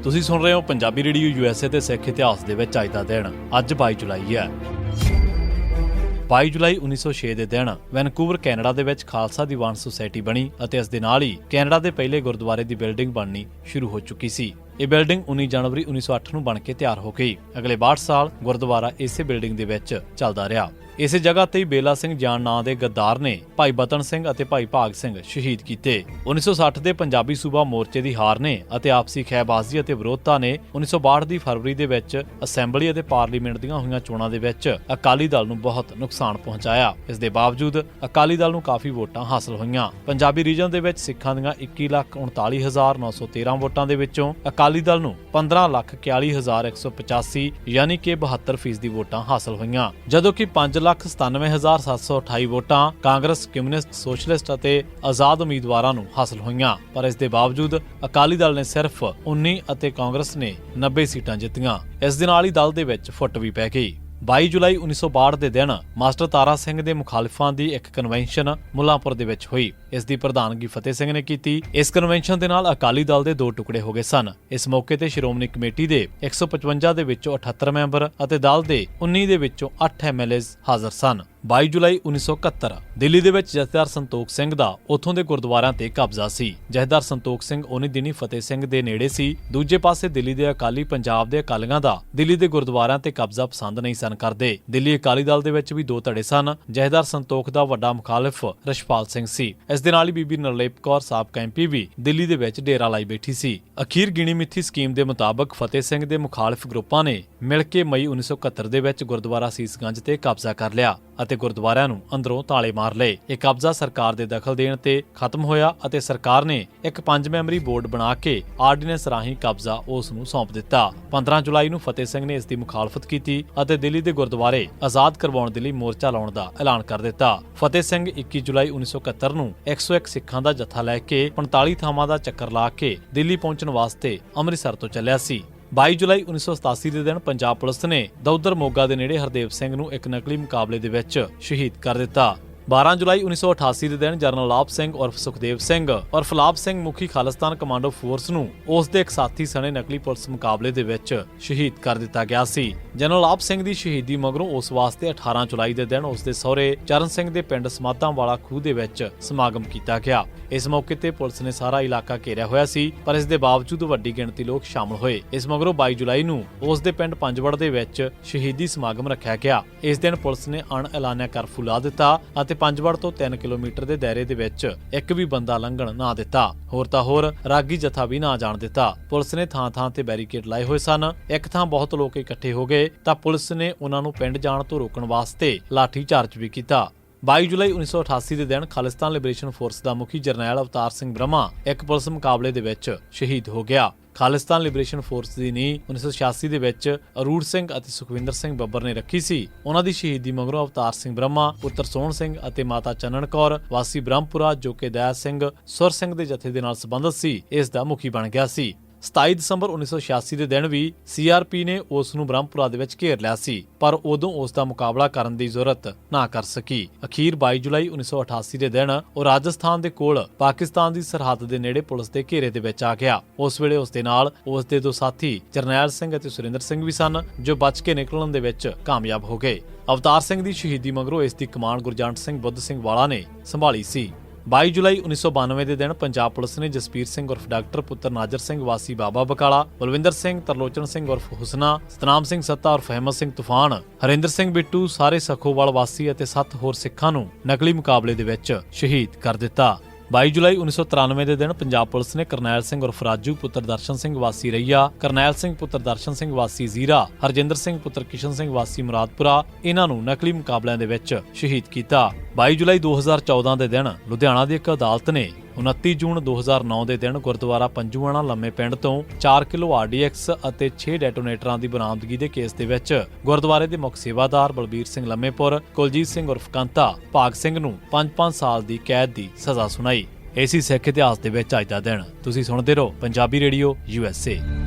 ਤੁਸੀਂ ਸੁਣ ਰਹੇ ਹੋ ਪੰਜਾਬੀ ਰੇਡੀਓ USA ਤੇ ਸਿੱਖ ਇਤਿਹਾਸ ਦੇ ਵਿੱਚ ਅੱਜ ਦਾ ਦਿਨ ਅੱਜ 22 ਜੁਲਾਈ ਹੈ। 22 ਜੁਲਾਈ 1906 ਦੇ ਦਿਨ ਵੈਨਕੂਵਰ ਕੈਨੇਡਾ ਦੇ ਵਿੱਚ ਖਾਲਸਾ ਦੀਵਾਨ ਸੁਸਾਇਟੀ ਬਣੀ ਅਤੇ ਇਸ ਦੇ ਨਾਲ ਹੀ ਕੈਨੇਡਾ ਦੇ ਪਹਿਲੇ ਗੁਰਦੁਆਰੇ ਦੀ ਬਿਲਡਿੰਗ ਬਣਨੀ ਸ਼ੁਰੂ ਹੋ ਚੁੱਕੀ ਸੀ। ਇਹ ਬਿਲਡਿੰਗ 19 ਜਨਵਰੀ 1908 ਨੂੰ ਬਣ ਕੇ ਤਿਆਰ ਹੋ ਗਈ। ਅਗਲੇ 62 ਸਾਲ ਗੁਰਦੁਆਰਾ ਇਸੇ ਬਿਲਡਿੰਗ ਦੇ ਵਿੱਚ ਚੱਲਦਾ ਰਿਹਾ। ਇਸੇ ਜਗ੍ਹਾ ਤੇ ਬੇਲਾ ਸਿੰਘ ਜਾਨ ਨਾਂ ਦੇ ਗੱਦਾਰ ਨੇ ਭਾਈ ਬਤਨ ਸਿੰਘ ਅਤੇ ਭਾਈ ਭਾਗ ਸਿੰਘ ਸ਼ਹੀਦ ਕੀਤੇ। 1960 ਦੇ ਪੰਜਾਬੀ ਸੂਬਾ ਮੋਰਚੇ ਦੀ ਹਾਰ ਨੇ ਅਤੇ ਆਪਸੀ ਖਹਿਬਾਜ਼ੀ ਅਤੇ ਵਿਰੋਧਤਾ ਨੇ 1962 ਦੀ ਫਰਵਰੀ ਦੇ ਵਿੱਚ ਅਸੈਂਬਲੀ ਅਤੇ ਪਾਰਲੀਮੈਂਟ ਦੀਆਂ ਹੋਈਆਂ ਚੋਣਾਂ ਦੇ ਵਿੱਚ ਅਕਾਲੀ ਦਲ ਨੂੰ ਬਹੁਤ ਨੁਕਸਾਨ ਪਹੁੰਚਾਇਆ। ਇਸ ਦੇ ਬਾਵਜੂਦ ਅਕਾਲੀ ਦਲ ਨੂੰ ਕਾਫੀ ਵੋਟਾਂ ਹਾਸਲ ਹੋਈਆਂ। ਪੰਜਾਬੀ ਰੀਜਨ ਦੇ ਵਿੱਚ ਸਿੱਖਾਂ ਦੀਆਂ 21,39,913 ਵੋਟਾਂ ਦੇ ਵਿੱਚੋਂ ਅਕਾਲੀ ਦਲ ਨੂੰ 15,41,185 ਯਾਨੀ ਕਿ 72% ਵੋਟਾਂ ਹਾਸਲ ਹੋਈਆਂ, ਜਦੋਂ ਕਿ 5,97,728 ਵੋਟਾਂ ਕਾਂਗਰਸ, ਕਮਿਊਨਿਸਟ, ਸੋਸ਼ਲਿਸਟ ਅਤੇ ਆਜ਼ਾਦ ਉਮੀਦਵਾਰਾਂ ਨੂੰ ਹਾਸਲ ਹੋਈਆਂ। ਪਰ ਇਸ ਦੇ ਬਾਵਜੂਦ ਅਕਾਲੀ ਦਲ ਨੇ ਸਿਰਫ 19 ਅਤੇ ਕਾਂਗਰਸ ਨੇ 90 ਸੀਟਾਂ ਜਿੱਤੀਆਂ। ਇਸ ਦੇ ਨਾਲ ਹੀ ਦਲ ਦੇ ਵਿੱਚ ਫੁੱਟ ਵੀ ਪੈ ਗਈ। 22 ਜੁਲਾਈ 1962 ਦੇ ਦਿਨ ਮਾਸਟਰ ਤਾਰਾ ਸਿੰਘ ਦੇ ਮੁਖਾਲਿਫਾਂ ਦੀ ਇੱਕ ਕਨਵੈਨਸ਼ਨ ਮੁੱਲਾਂਪੁਰ ਦੇ ਵਿੱਚ ਹੋਈ। ਇਸ ਦੀ ਪ੍ਰਧਾਨਗੀ ਫਤਿਹ ਸਿੰਘ ਨੇ ਕੀਤੀ। ਇਸ ਕਨਵੈਨਸ਼ਨ ਦੇ ਨਾਲ ਅਕਾਲੀ ਦਲ ਦੇ 2 ਟੁਕੜੇ ਹੋ ਗਏ ਸਨ। ਇਸ ਮੌਕੇ ਤੇ ਸ਼੍ਰੋਮਣੀ ਕਮੇਟੀ ਦੇ 155 ਦੇ ਵਿੱਚੋਂ 78 ਮੈਂਬਰ ਅਤੇ ਦਲ ਦੇ 19 ਦੇ ਵਿੱਚੋਂ 8 MLAs ਹਾਜ਼ਰ ਸਨ। 22 ਜੁਲਾਈ 1971 ਦਿੱਲੀ ਦੇ ਵਿੱਚ ਜਥੇਦਾਰ ਸੰਤੋਖ ਸਿੰਘ ਦਾ ਉੱਥੋਂ ਦੇ ਗੁਰਦੁਆਰਿਆਂ ਤੇ ਕਬਜ਼ਾ ਸੀ। ਜਥੇਦਾਰ ਸੰਤੋਖ ਸਿੰਘ ਉਹਨੀ ਦਿਨੀ ਫਤਿਹ ਸਿੰਘ ਦੇ ਨੇੜੇ ਸੀ। ਦੂਜੇ ਪਾਸੇ ਦਿੱਲੀ ਦੇ ਅਕਾਲੀ ਪੰਜਾਬ ਦੇ ਅਕਾਲੀਆਂ ਦਾ ਦਿੱਲੀ ਦੇ ਗੁਰਦੁਆਰਿਆਂ ਤੇ ਕਬਜ਼ਾ ਪਸੰਦ ਨਹੀਂ ਸਨ ਕਰਦੇ। ਦਿੱਲੀ ਅਕਾਲੀ ਦਲ ਦੇ ਵਿੱਚ ਵੀ 2 ਧੜੇ ਸਨ। ਜਥੇਦਾਰ ਸੰਤੋਖ ਦਾ ਵੱਡਾ ਮੁਖਾਲਿਫ ਰਸ਼ਪਾਲ ਸਿੰਘ ਸੀ। ਇਸ ਦੇ ਨਾਲ ਹੀ ਬੀਬੀ ਨਰਲੇਪ ਕੌਰ ਸਾਬਕਾ MP ਵੀ ਦਿੱਲੀ ਦੇ ਵਿੱਚ ਡੇਰਾ ਲਾਈ ਬੈਠੀ ਸੀ। ਅਖੀਰ ਗਿਣੀ ਮਿੱਥੀ ਸਕੀਮ ਦੇ ਮੁਤਾਬਕ ਫਤਿਹ ਸਿੰਘ ਦੇ ਮੁਖਾਲਿਫ ਗਰੁੱਪਾਂ ਨੇ ਮਿਲ ਕੇ ਮਈ 1971 ਦੇ ਵਿੱਚ ਗੁਰਦੁਆਰਾ ਸੀਸਗੰਜ ਤੇ ਕਬਜ਼ਾ ਕਰ ਲਿਆ ਅਤੇ ਗੁਰਦੁਆਰਿਆਂ ਨੂੰ ਅੰਦਰੋਂ ਤਾਲੇ ਮਾਰ ਲਏ। ਇਹ ਕਬਜ਼ਾ ਸਰਕਾਰ ਦੇ ਦਖਲ ਦੇਣ ਤੇ ਖਤਮ ਹੋਇਆ ਅਤੇ ਸਰਕਾਰ ਨੇ ਇੱਕ 5 ਮੈਂਬਰੀ ਬੋਰਡ ਬਣਾ ਕੇ ਆਰਡੀਨੈਂਸ ਰਾਹੀਂ ਕਬਜ਼ਾ ਉਸ ਨੂੰ ਸੌਂਪ ਦਿੱਤਾ। 15 ਜੁਲਾਈ ਨੂੰ ਫਤਿਹ ਸਿੰਘ ਨੇ ਇਸ ਦੀ ਮੁਖਾਲਫਤ ਕੀਤੀ ਅਤੇ ਦਿੱਲੀ ਦੇ ਗੁਰਦੁਆਰੇ ਆਜ਼ਾਦ ਕਰਵਾਉਣ ਦੇ ਲਈ ਮੋਰਚਾ ਲਾਉਣ ਦਾ ਐਲਾਨ ਕਰ ਦਿੱਤਾ। ਫਤਿਹ ਸਿੰਘ 21 ਜੁਲਾਈ 1971 ਨੂੰ 101 ਸਿੱਖਾਂ ਦਾ ਜੱਥਾ ਲੈ ਕੇ 45 ਥਾਵਾਂ ਦਾ ਚੱਕਰ ਲਾ ਕੇ ਦਿੱਲੀ ਪਹੁੰਚਣ ਵਾਸਤੇ ਅੰਮ੍ਰਿਤਸਰ ਤੋਂ ਚੱਲਿਆ ਸੀ। 22 ਜੁਲਾਈ 1987 ਦੇ ਦਿਨ ਪੰਜਾਬ ਪੁਲਿਸ ਨੇ ਦੌਦਰ ਮੋਗਾ ਦੇ ਨੇੜੇ ਹਰਦੇਵ ਸਿੰਘ ਨੂੰ ਇੱਕ ਨਕਲੀ ਮੁਕਾਬਲੇ ਦੇ ਵਿੱਚ ਸ਼ਹੀਦ ਕਰ ਦਿੱਤਾ। 12 ਜੁਲਾਈ 1988 ਦੇ ਦਿਨ ਜਨਰਲ ਲਾਭ ਸਿੰਘ ਉਰਫ ਸੁਖਦੇਵ ਸਿੰਘ ਉਰਫ ਲਾਭ ਸਿੰਘ ਮੁਖੀ ਖਾਲਿਸਤਾਨ ਕਮਾਂਡੋ ਫੋਰਸ ਨੂੰ ਉਸ ਦੇ ਇੱਕ ਸਾਥੀ ਸਣੇ ਨਕਲੀ ਪੁਲਿਸ ਮੁਕਾਬਲੇ ਦੇ ਵਿੱਚ ਸ਼ਹੀਦ ਕਰ ਦਿੱਤਾ ਗਿਆ ਸੀ। ਜਨਰਲ ਲਾਭ ਸਿੰਘ ਦੀ ਸ਼ਹੀਦੀ ਮਗਰੋਂ ਉਸ ਵਾਸਤੇ 18 ਜੁਲਾਈ ਦੇ ਦਿਨ ਉਸ ਦੇ ਸਹੁਰੇ ਚਰਨ ਸਿੰਘ ਦੇ ਪਿੰਡ ਸਮਾਧਾਂ ਵਾਲਾ ਖੂਹ ਦੇ ਵਿੱਚ ਸਮਾਗਮ ਕੀਤਾ ਗਿਆ। ਇਸ ਮੌਕੇ ਤੇ ਪੁਲਿਸ ਨੇ ਸਾਰਾ ਇਲਾਕਾ ਘੇਰਿਆ ਹੋਇਆ ਸੀ, ਪਰ ਇਸ ਦੇ ਬਾਵਜੂਦ ਵੱਡੀ ਗਿਣਤੀ ਲੋਕ ਸ਼ਾਮਲ ਹੋਏ। ਇਸ ਮਗਰੋਂ 22 ਜੁਲਾਈ ਨੂੰ ਉਸ ਦੇ ਪਿੰਡ ਪੰਜਵੜ ਦੇ ਵਿੱਚ ਸ਼ਹੀਦੀ ਸਮਾਗਮ ਰੱਖਿਆ ਗਿਆ। ਇਸ ਦਿਨ ਪੁਲਿਸ ਨੇ ਅਣ-ਐਲਾਨਿਆ ਕਰਫਿਊ ਲਾ ਦਿੱਤਾ ਅਤੇ ਪੰਜਵੜ ਤੋਂ 3 ਕਿਲੋਮੀਟਰ ਦੇ ਦਾਇਰੇ ਦੇ ਵਿੱਚ ਇੱਕ ਵੀ ਬੰਦਾ ਲੰਘਣ ਨਾ ਦਿੱਤਾ। ਹੋਰ ਤਾਂ ਹੋਰ ਰਾਗੀ ਜਥਾ ਵੀ ਨਾ ਜਾਣ ਦਿੱਤਾ। ਪੁਲਿਸ ਨੇ ਥਾਂ-ਥਾਂ ਤੇ ਬੈਰੀਕੇਡ ਲਾਏ ਹੋਏ ਸਨ। ਇੱਕ ਥਾਂ ਬਹੁਤ ਲੋਕ ਇਕੱਠੇ ਹੋ ਗਏ ਤਾਂ ਪੁਲਿਸ ਨੇ ਉਹਨਾਂ ਨੂੰ ਪਿੰਡ ਜਾਣ ਤੋਂ ਰੋਕਣ ਵਾਸਤੇ ਲਾਠੀ ਚਾਰਜ ਵੀ ਕੀਤਾ। 22 ਜੁਲਾਈ 1988 ਦੇ ਦਿਨ ਖਾਲਿਸਤਾਨ ਲਿਬਰੇਸ਼ਨ ਫੋਰਸ ਦਾ ਮੁਖੀ ਜਰਨੈਲ ਅਵਤਾਰ ਸਿੰਘ ਬ੍ਰਹਮਾ ਇੱਕ ਪੁਲਿਸ ਮੁਕਾਬਲੇ ਦੇ ਵਿੱਚ ਸ਼ਹੀਦ ਹੋ ਗਿਆ। ਖਾਲਿਸਤਾਨ ਲਿਬਰੇਸ਼ਨ ਫੋਰਸ ਦੀ ਨੀਂਹ 1986 ਦੇ ਵਿੱਚ ਅਰੂੜ ਸਿੰਘ ਅਤੇ ਸੁਖਵਿੰਦਰ ਸਿੰਘ ਬੱਬਰ ਨੇ ਰੱਖੀ ਸੀ। ਉਹਨਾਂ ਦੀ ਸ਼ਹੀਦੀ ਮਗਰੋਂ ਅਵਤਾਰ ਸਿੰਘ ਬ੍ਰਹਮਾ ਪੁੱਤਰ ਸੋਹਣ ਸਿੰਘ ਅਤੇ ਮਾਤਾ ਚੰਨਣ ਕੌਰ ਵਾਸੀ ਬ੍ਰਹਮਪੁਰਾ ਜੋ ਕਿ ਦਇਆ ਸਿੰਘ ਸੁਰ ਸਿੰਘ ਦੇ ਜਥੇ ਦੇ ਨਾਲ ਸੰਬੰਧਿਤ ਸੀ, ਇਸ ਦਾ ਮੁਖੀ ਬਣ ਗਿਆ ਸੀ। 27 ਦਸੰਬਰ 1986 ਦੇ ਦਿਨ ਵੀ CRP ਨੇ ਉਸ ਨੂੰ ਬ੍ਰਹਮਪੁਰਾ ਦੇ ਵਿੱਚ ਘੇਰ ਲਿਆ ਸੀ, ਪਰ ਉਦੋਂ ਉਸ ਦਾ ਮੁਕਾਬਲਾ ਕਰਨ ਦੀ ਜ਼ਰੂਰਤ ਨਾ ਕਰ ਸਕੀ। ਅਖੀਰ 22 ਜੁਲਾਈ 1988 ਦੇ ਦਿਨ ਉਹ ਰਾਜਸਥਾਨ ਦੇ ਕੋਲ ਪਾਕਿਸਤਾਨ ਦੀ ਸਰਹੱਦ ਦੇ ਨੇੜੇ ਪੁਲਿਸ ਦੇ ਘੇਰੇ ਦੇ ਵਿੱਚ ਆ ਗਿਆ। ਉਸ ਵੇਲੇ ਉਸ ਦੇ ਨਾਲ ਉਸ ਦੇ 2 ਸਾਥੀ ਜਰਨੈਲ ਸਿੰਘ ਅਤੇ ਸੁਰਿੰਦਰ ਸਿੰਘ ਵੀ ਸਨ, ਜੋ ਬਚ ਕੇ ਨਿਕਲਣ ਦੇ ਵਿੱਚ ਕਾਮਯਾਬ ਹੋ ਗਏ। ਅਵਤਾਰ ਸਿੰਘ ਦੀ ਸ਼ਹੀਦੀ ਮਗਰੋਂ ਇਸ ਦੀ ਕਮਾਨ ਗੁਰਜੰਟ ਸਿੰਘ ਬੁੱਧ ਸਿੰਘ ਵਾਲਾ ਨੇ ਸੰਭਾਲੀ ਸੀ। 22 ਜੁਲਾਈ 1992 ਦੇ ਦਿਨ ਪੰਜਾਬ ਪੁਲਿਸ ਨੇ ਜਸਪੀਰ ਸਿੰਘ ਉਰਫ ਡਾਕਟਰ ਪੁੱਤਰ ਨਾਜਰ ਸਿੰਘ ਵਾਸੀ ਬਾਬਾ ਬਕਾਲਾ, ਬਲਵਿੰਦਰ ਸਿੰਘ, ਤਰਲੋਚਨ ਸਿੰਘ ਉਰਫ ਹੁਸਨਾ, ਸਤਨਾਮ ਸਿੰਘ ਸੱਤਾ ਉਰਫ ਅਹਿਮਦ ਸਿੰਘ ਤੂਫਾਨ, ਹਰਿੰਦਰ ਸਿੰਘ ਬਿੱਟੂ ਸਾਰੇ ਸਖੋਵਾਲ ਵਾਸੀ ਅਤੇ 7 ਹੋਰ ਸਿੱਖਾਂ ਨੂੰ ਨਕਲੀ ਮੁਕਾਬਲੇ ਦੇ ਵਿੱਚ ਸ਼ਹੀਦ ਕਰ ਦਿੱਤਾ। 22 ਜੁਲਾਈ 1993 ਦੇ ਦਿਨ ਪੰਜਾਬ ਪੁਲਿਸ ਨੇ ਕਰਨੈਲ ਸਿੰਘ ਉਰਫ ਰਾਜੂ ਪੁੱਤਰ ਦਰਸ਼ਨ ਸਿੰਘ ਵਾਸੀ ਰਈਆ, ਕਰਨੈਲ ਸਿੰਘ ਪੁੱਤਰ ਦਰਸ਼ਨ ਸਿੰਘ ਵਾਸੀ ਜ਼ੀਰਾ, ਹਰਜਿੰਦਰ ਸਿੰਘ ਪੁੱਤਰ ਕਿਸ਼ਨ ਸਿੰਘ ਵਾਸੀ ਮੁਰਾਦਪੁਰਾ ਇਹਨਾਂ ਨੂੰ ਨਕਲੀ ਮੁਕਾਬਲਿਆਂ ਦੇ ਵਿੱਚ ਸ਼ਹੀਦ ਕੀਤਾ। 22 ਜੁਲਾਈ 2014 ਦੇ ਦਿਨ ਲੁਧਿਆਣਾ ਦੀ ਇੱਕ ਅਦਾਲਤ ਨੇ 29 ਜੂਨ 2009 ਦੇ ਦਿਨ ਗੁਰਦੁਆਰਾ ਪੰਜੂਆਣਾ ਲੰਮੇ ਪਿੰਡ ਤੋਂ 4 ਕਿਲੋ RDX ਅਤੇ 6 ਡੈਟੋਨੇਟਰਾਂ ਦੀ ਬਰਾਮਦਗੀ ਦੇ ਕੇਸ ਦੇ ਵਿੱਚ ਗੁਰਦੁਆਰੇ ਦੇ ਮੁੱਖ ਸੇਵਾਦਾਰ ਬਲਬੀਰ ਸਿੰਘ ਲੰਮੇਪੁਰ, ਕੁਲਜੀਤ ਸਿੰਘ ਉਰਫ ਕੰਤਾ, ਭਾਗ ਸਿੰਘ ਨੂੰ 5-5 ਸਾਲ ਦੀ ਕੈਦ ਦੀ ਸਜ਼ਾ ਸੁਣਾਈ। ਇਸੇ ਸਿੱਖ ਇਤਿਹਾਸ ਦੇ ਵਿੱਚ ਅੱਜ ਦਾ ਦਿਨ। ਤੁਸੀਂ ਸੁਣਦੇ ਰਹੋ ਪੰਜਾਬੀ ਰੇਡੀਓ USA।